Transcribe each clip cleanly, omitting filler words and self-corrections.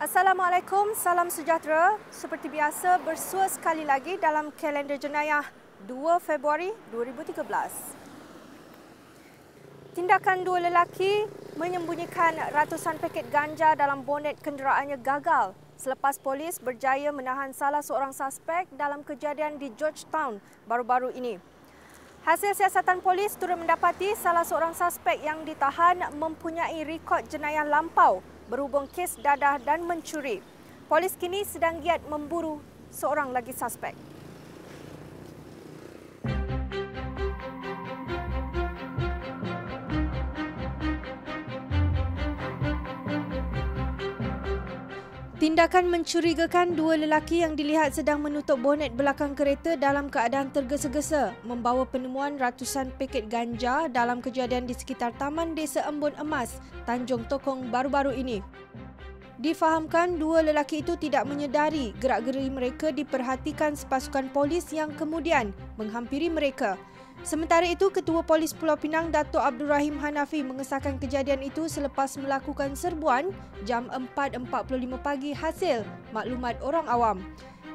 Assalamualaikum, salam sejahtera. Seperti biasa, bersua sekali lagi dalam kalender jenayah 2 Februari 2013. Tindakan dua lelaki menyembunyikan ratusan paket ganja dalam bonet kenderaannya gagal selepas polis berjaya menahan salah seorang suspek dalam kejadian di Georgetown baru-baru ini. Hasil siasatan polis turut mendapati salah seorang suspek yang ditahan mempunyai rekod jenayah lampau berhubung kes dadah dan mencuri. Polis kini sedang giat memburu seorang lagi suspek. Tindakan mencurigakan dua lelaki yang dilihat sedang menutup bonet belakang kereta dalam keadaan tergesa-gesa membawa penemuan ratusan paket ganja dalam kejadian di sekitar Taman Desa Embun Emas, Tanjung Tokong baru-baru ini. Difahamkan dua lelaki itu tidak menyedari gerak-geri mereka diperhatikan sepasukan polis yang kemudian menghampiri mereka. Sementara itu, Ketua Polis Pulau Pinang Dato' Abdul Rahim Hanafi mengesahkan kejadian itu selepas melakukan serbuan jam 4.45 pagi hasil maklumat orang awam.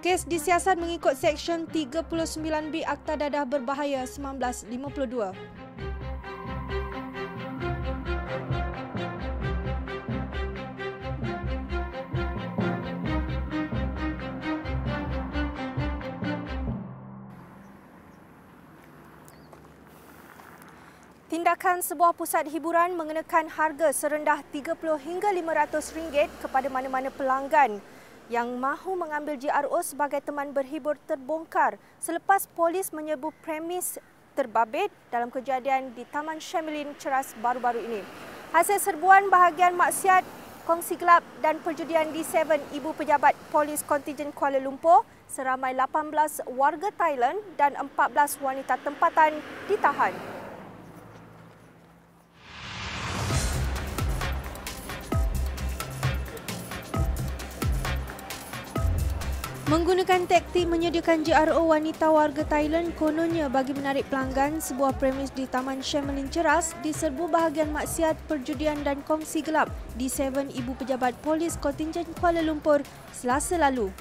Kes disiasat mengikut Seksyen 39B Akta Dadah Berbahaya 1952. Tindakan sebuah pusat hiburan mengenakan harga serendah RM30 hingga RM500 kepada mana-mana pelanggan yang mahu mengambil GRO sebagai teman berhibur terbongkar selepas polis menyerbu premis terbabit dalam kejadian di Taman Shamilin Ceras baru-baru ini. Hasil serbuan bahagian maksiat, kongsi gelap dan perjudian di 7 Ibu Pejabat Polis Kontingen Kuala Lumpur seramai 18 warga Thailand dan 14 wanita tempatan ditahan. Menggunakan taktik menyediakan GRO wanita warga Thailand kononnya bagi menarik pelanggan, sebuah premis di Taman Shamilin Ceras diserbu bahagian maksiat, perjudian dan kongsi gelap di 7 Ibu Pejabat Polis Kontingen Kuala Lumpur Selasa lalu.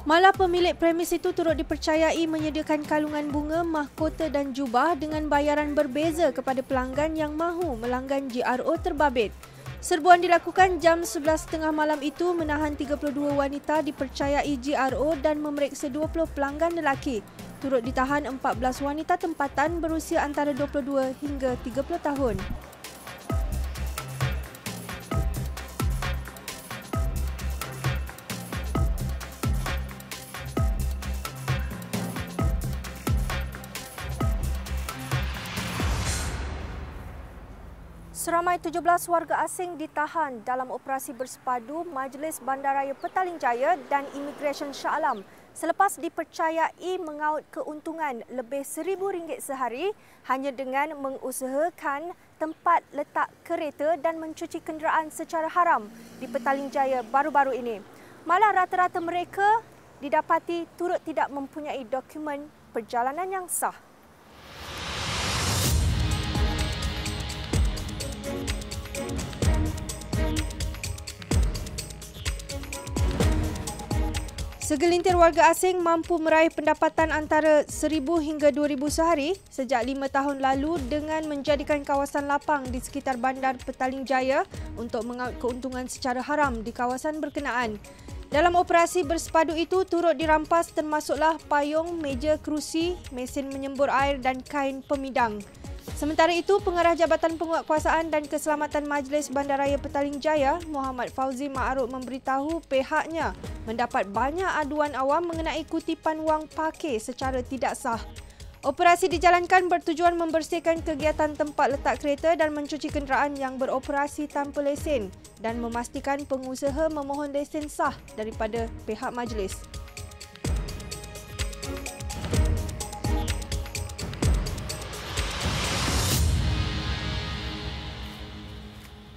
Malah pemilik premis itu turut dipercayai menyediakan kalungan bunga, mahkota dan jubah dengan bayaran berbeza kepada pelanggan yang mahu melanggan GRO terbabit. Serbuan dilakukan jam 11.30 malam itu menahan 32 wanita dipercayai GRO dan memeriksa 20 pelanggan lelaki. Turut ditahan 14 wanita tempatan berusia antara 22 hingga 30 tahun. Seramai 17 warga asing ditahan dalam operasi bersepadu Majlis Bandaraya Petaling Jaya dan Imigresen Shah Alam selepas dipercayai mengaut keuntungan lebih RM1,000 sehari hanya dengan mengusahakan tempat letak kereta dan mencuci kenderaan secara haram di Petaling Jaya baru-baru ini. Malah rata-rata mereka didapati turut tidak mempunyai dokumen perjalanan yang sah. Segelintir warga asing mampu meraih pendapatan antara RM1,000 hingga RM2,000 sehari sejak 5 tahun lalu dengan menjadikan kawasan lapang di sekitar bandar Petaling Jaya untuk mengaut keuntungan secara haram di kawasan berkenaan. Dalam operasi bersepadu itu turut dirampas termasuklah payung, meja kerusi, mesin menyembur air dan kain pemidang. Sementara itu, Pengarah Jabatan Penguatkuasaan dan Keselamatan Majlis Bandaraya Petaling Jaya, Muhammad Fauzi Ma'aruf memberitahu pihaknya mendapat banyak aduan awam mengenai kutipan wang parkir secara tidak sah. Operasi dijalankan bertujuan membersihkan kegiatan tempat letak kereta dan mencuci kenderaan yang beroperasi tanpa lesen dan memastikan pengusaha memohon lesen sah daripada pihak majlis.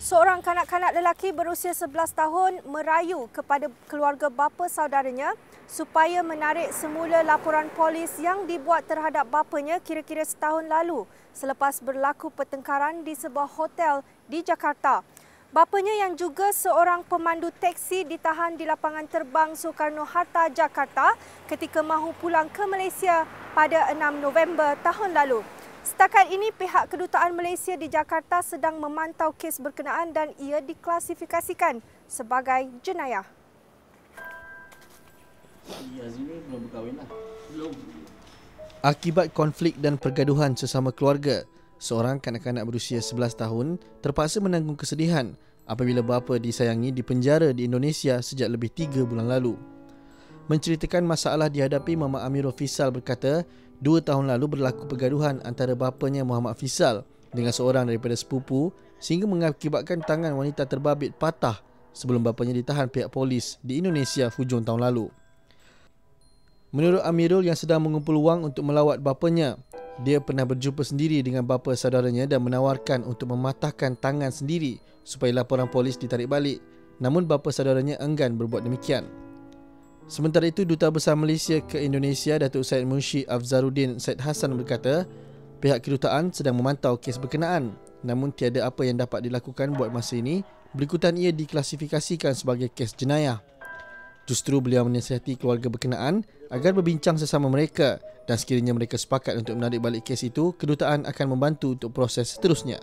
Seorang kanak-kanak lelaki berusia 11 tahun merayu kepada keluarga bapa saudaranya supaya menarik semula laporan polis yang dibuat terhadap bapanya kira-kira setahun lalu selepas berlaku pertengkaran di sebuah hotel di Jakarta. Bapanya yang juga seorang pemandu teksi ditahan di lapangan terbang Soekarno-Hatta, Jakarta ketika mahu pulang ke Malaysia pada 6 November tahun lalu. Setakat ini, pihak Kedutaan Malaysia di Jakarta sedang memantau kes berkenaan dan ia diklasifikasikan sebagai jenayah. Akibat konflik dan pergaduhan sesama keluarga, seorang kanak-kanak berusia 11 tahun terpaksa menanggung kesedihan apabila bapa disayangi dipenjara di Indonesia sejak lebih 3 bulan lalu. Menceritakan masalah dihadapi, Muhammad Amirul Fisal berkata, 2 tahun lalu berlaku pergaduhan antara bapanya Muhammad Fisal dengan seorang daripada sepupu sehingga mengakibatkan tangan wanita terbabit patah sebelum bapanya ditahan pihak polis di Indonesia hujung tahun lalu. Menurut Amirul yang sedang mengumpul wang untuk melawat bapanya, dia pernah berjumpa sendiri dengan bapa saudaranya dan menawarkan untuk mematahkan tangan sendiri supaya laporan polis ditarik balik. Namun bapa saudaranya enggan berbuat demikian. Sementara itu, Duta Besar Malaysia ke Indonesia, Datuk Syed Munshi Afzaruddin Syed Hassan berkata, pihak kedutaan sedang memantau kes berkenaan. Namun tiada apa yang dapat dilakukan buat masa ini, berikutan ia diklasifikasikan sebagai kes jenayah. Justru beliau menasihati keluarga berkenaan agar berbincang sesama mereka dan sekiranya mereka sepakat untuk menarik balik kes itu, kedutaan akan membantu untuk proses seterusnya.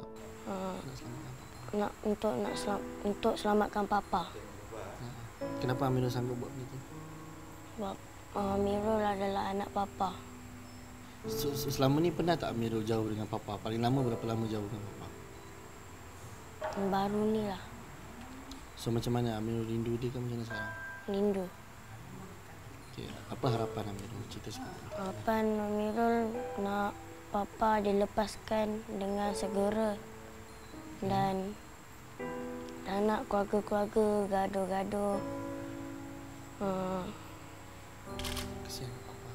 Untuk selamatkan papa. Kenapa Amirul sanggup buat begitu? Sebab Amirul adalah anak papa. Selama ni pernah tak Amirul jauh dengan papa? Paling lama berapa lama jauh dengan papa? Baru ni lah. So macam mana Amirul rindu dia kan macam mana sekarang? Rindu. Okay. Apa harapan Amirul? Cerita sikit. Harapan Amirul nak papa dilepaskan dengan segera. Dan tak nak keluarga-keluarga gaduh-gaduh. Kesian papa.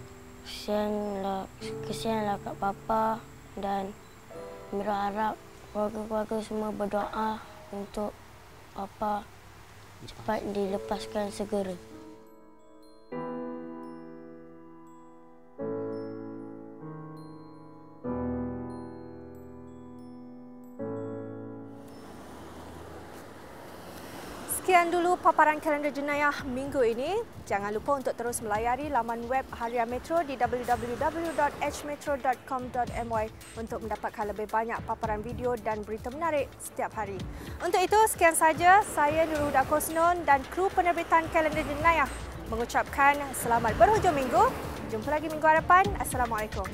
Kesianlah kat papa. Dan Amirul harap keluarga-keluarga semua berdoa untuk papa cepat dilepaskan segera. Sekian dulu paparan kalender jenayah minggu ini. Jangan lupa untuk terus melayari laman web Harian Metro di www.hmetro.com.my untuk mendapatkan lebih banyak paparan video dan berita menarik setiap hari. Untuk itu, sekian saja. Saya Nurul Huda Kosnon dan kru penerbitan kalender jenayah mengucapkan selamat berhujung minggu. Jumpa lagi minggu hadapan. Assalamualaikum.